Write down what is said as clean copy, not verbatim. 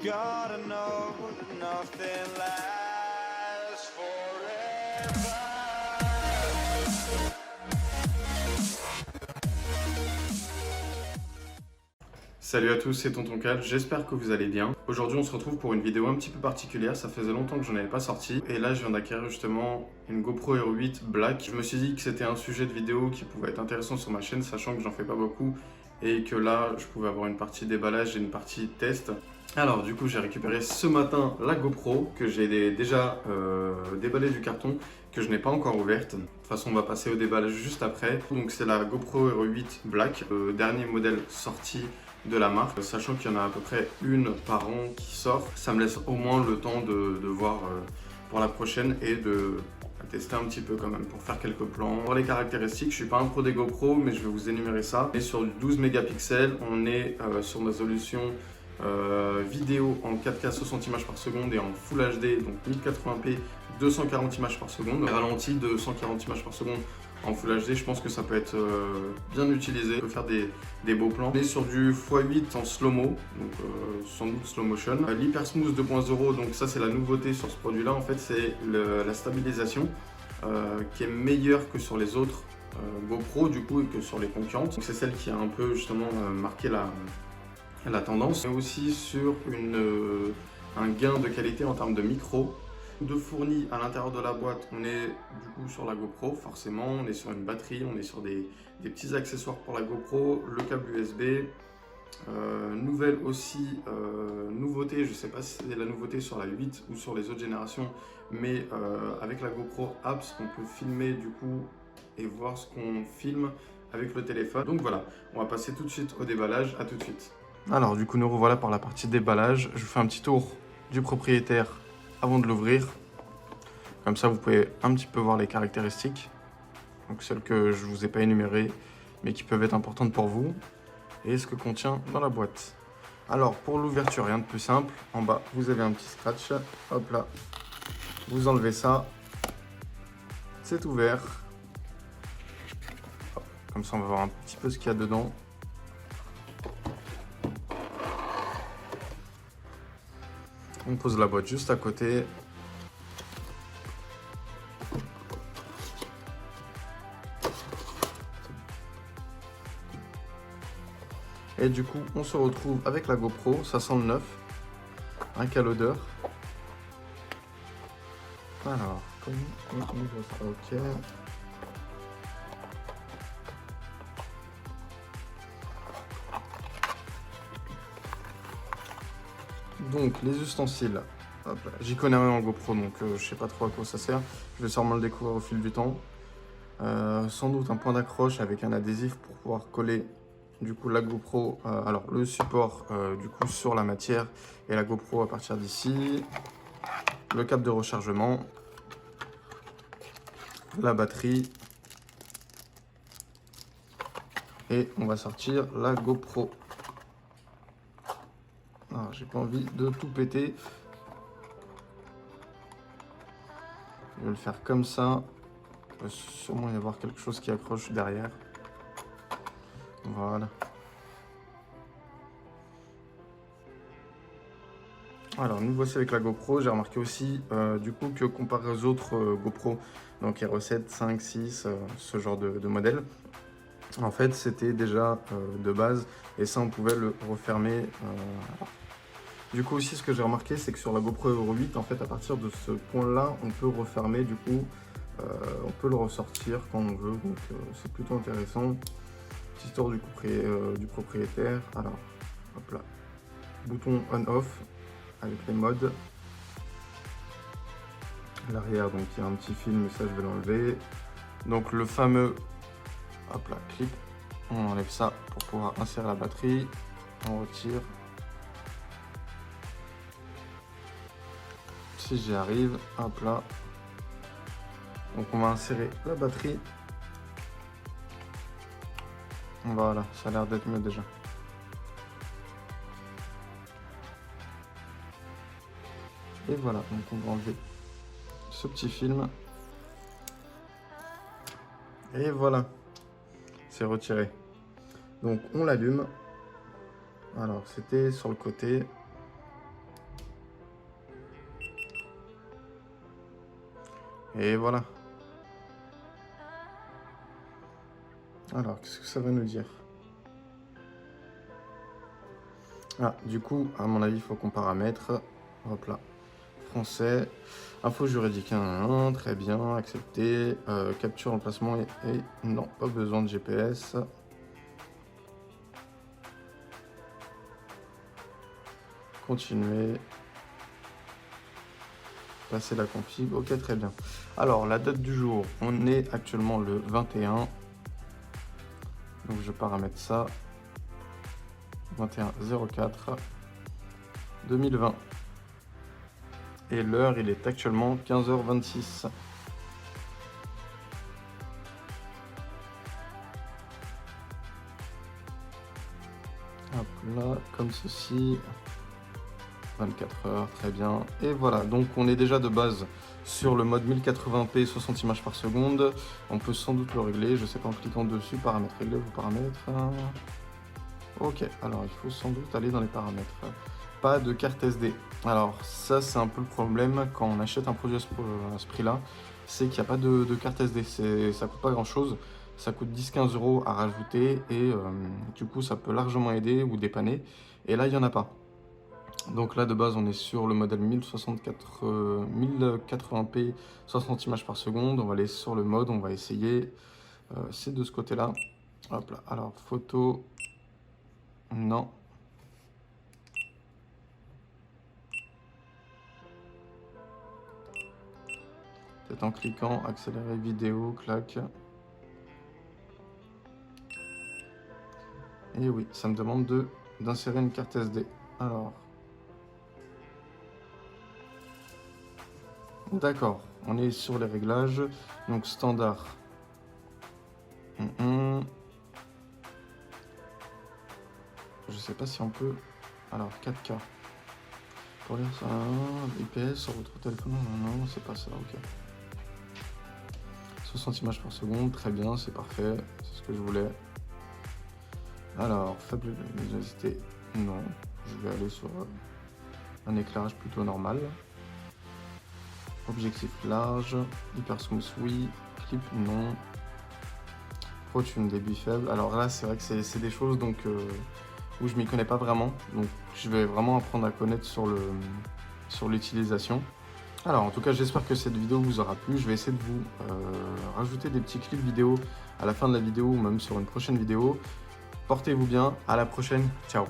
you've gotta know that nothing lasts forever. Salut à tous, c'est Tonton Cal, j'espère que vous allez bien. Aujourd'hui on se retrouve pour une vidéo un petit peu particulière, ça faisait longtemps que j'en avais pas sorti. Et là je viens d'acquérir justement une GoPro Hero 8 Black. Je me suis dit que c'était un sujet de vidéo qui pouvait être intéressant sur ma chaîne, sachant que j'en fais pas beaucoup. Et que là je pouvais avoir une partie déballage et une partie test. Alors du coup j'ai récupéré ce matin la GoPro que j'ai déjà déballée du carton, que je n'ai pas encore ouverte. De toute façon on va passer au déballage juste après. Donc c'est la GoPro Hero 8 Black, le dernier modèle sorti de la marque, sachant qu'il y en a à peu près une par an qui sort. Ça me laisse au moins le temps de voir pour la prochaine et de tester un petit peu quand même pour faire quelques plans. Pour les caractéristiques, je suis pas un pro des GoPro, mais je vais vous énumérer ça. On est sur du 12 mégapixels, on est sur une résolution vidéo en 4K 60 images par seconde et en Full HD, donc 1080p 240 images par seconde, ralenti de 140 images par seconde en Full HD. Je pense que ça peut être bien utilisé, on peut faire des beaux plans. On est sur du x8 en slow-mo, donc sans doute slow motion. L'Hyper Smooth 2.0, donc ça c'est la nouveauté sur ce produit là, en fait c'est la stabilisation qui est meilleure que sur les autres GoPro du coup et que sur les concurrentes. Donc c'est celle qui a un peu justement marqué la tendance. On est aussi sur un gain de qualité en termes de micro. De fourni à l'intérieur de la boîte, on est du coup sur la GoPro, forcément, on est sur une batterie, on est sur des petits accessoires pour la GoPro, le câble USB. Nouvelle aussi, nouveauté, je ne sais pas si c'est la nouveauté sur la 8 ou sur les autres générations, mais avec la GoPro Apps, on peut filmer du coup et voir ce qu'on filme avec le téléphone. Donc voilà, on va passer tout de suite au déballage, à tout de suite. Alors du coup nous revoilà par la partie déballage. Je vous fais un petit tour du propriétaire avant de l'ouvrir. Comme ça vous pouvez un petit peu voir les caractéristiques. Donc celles que je ne vous ai pas énumérées mais qui peuvent être importantes pour vous. Et ce que contient dans la boîte. Alors pour l'ouverture, rien de plus simple. En bas vous avez un petit scratch. Hop là. Vous enlevez ça. C'est ouvert. Hop. Comme ça on va voir un petit peu ce qu'il y a dedans. On pose la boîte juste à côté. Et du coup, on se retrouve avec la GoPro, ça sent le neuf. Un calodeur. Alors, comment on ouvre ça? Ok. Donc les ustensiles, j'y connais rien en GoPro donc je sais pas trop à quoi ça sert. Je vais sûrement le découvrir au fil du temps. Sans doute un point d'accroche avec un adhésif pour pouvoir coller du coup la GoPro, alors le support du coup sur la matière et la GoPro à partir d'ici. Le câble de rechargement, la batterie et on va sortir la GoPro. Alors, j'ai pas envie de tout péter. Je vais le faire comme ça. Il va sûrement y avoir quelque chose qui accroche derrière. Voilà. Alors, nous voici avec la GoPro. J'ai remarqué aussi du coup que comparé aux autres GoPro, donc Hero 7, 5, 6, ce genre de modèle, en fait, c'était déjà de base et ça, on pouvait le refermer. Du coup aussi, ce que j'ai remarqué, c'est que sur la GoPro Hero 8, en fait, à partir de ce point-là, on peut refermer, du coup, on peut le ressortir quand on veut, donc c'est plutôt intéressant. Petit tour du propriétaire. Alors, hop là, bouton on-off avec les modes. L'arrière, donc il y a un petit fil, mais ça, je vais l'enlever. Donc le fameux, hop là, clip. On enlève ça pour pouvoir insérer la batterie. On retire. Si j'y arrive, hop là. Donc on va insérer la batterie. Voilà, ça a l'air d'être mieux déjà. Et voilà, donc on va enlever ce petit film. Et voilà, c'est retiré. Donc on l'allume. Alors c'était sur le côté. Et voilà. Alors, qu'est-ce que ça va nous dire? Ah, du coup, à mon avis, il faut qu'on paramètre. Hop là. Français. Info juridique 1, très bien, accepté. Capture, emplacement et non, pas besoin de GPS. Continuer. Passer la config. Ok, très bien. Alors, la date du jour, on est actuellement le 21. Donc, je paramètre ça. 21/04/2020. Et l'heure, il est actuellement 15h26. Hop là, comme ceci. 24 heures, très bien. Et voilà, donc on est déjà de base sur le mode 1080p 60 images par seconde. On peut sans doute le régler, je sais pas, en cliquant dessus, paramètres régler, vos paramètres. Ok, alors il faut sans doute aller dans les paramètres. Pas de carte SD. Alors ça c'est un peu le problème quand on achète un produit à ce prix-là, c'est qu'il n'y a pas de carte SD. Ça coûte pas grand-chose, ça coûte 10-15 € à rajouter et du coup ça peut largement aider ou dépanner. Et là il n'y en a pas. Donc là de base on est sur le modèle 1080p 60 images par seconde. On va aller sur le mode, on va essayer. C'est de ce côté-là. Hop là, alors photo. Non. Peut-être en cliquant, accélérer vidéo, clac. Et oui, ça me demande d'insérer une carte SD. Alors. D'accord, on est sur les réglages. Donc standard. Je sais pas si on peut. Alors 4K. Pour lire ça, IPS sur votre téléphone, non, c'est pas ça, ok. 60 images par seconde, très bien, c'est parfait, c'est ce que je voulais. Alors, faible luminosité, non. Je vais aller sur un éclairage plutôt normal. Objectif large, hyper smooth, oui. Clip, non. Protune, débit faible. Alors là, c'est vrai que c'est des choses donc, où je m'y connais pas vraiment. Donc, je vais vraiment apprendre à connaître sur l'utilisation. Alors, en tout cas, j'espère que cette vidéo vous aura plu. Je vais essayer de vous rajouter des petits clips vidéo à la fin de la vidéo ou même sur une prochaine vidéo. Portez-vous bien, à la prochaine, ciao!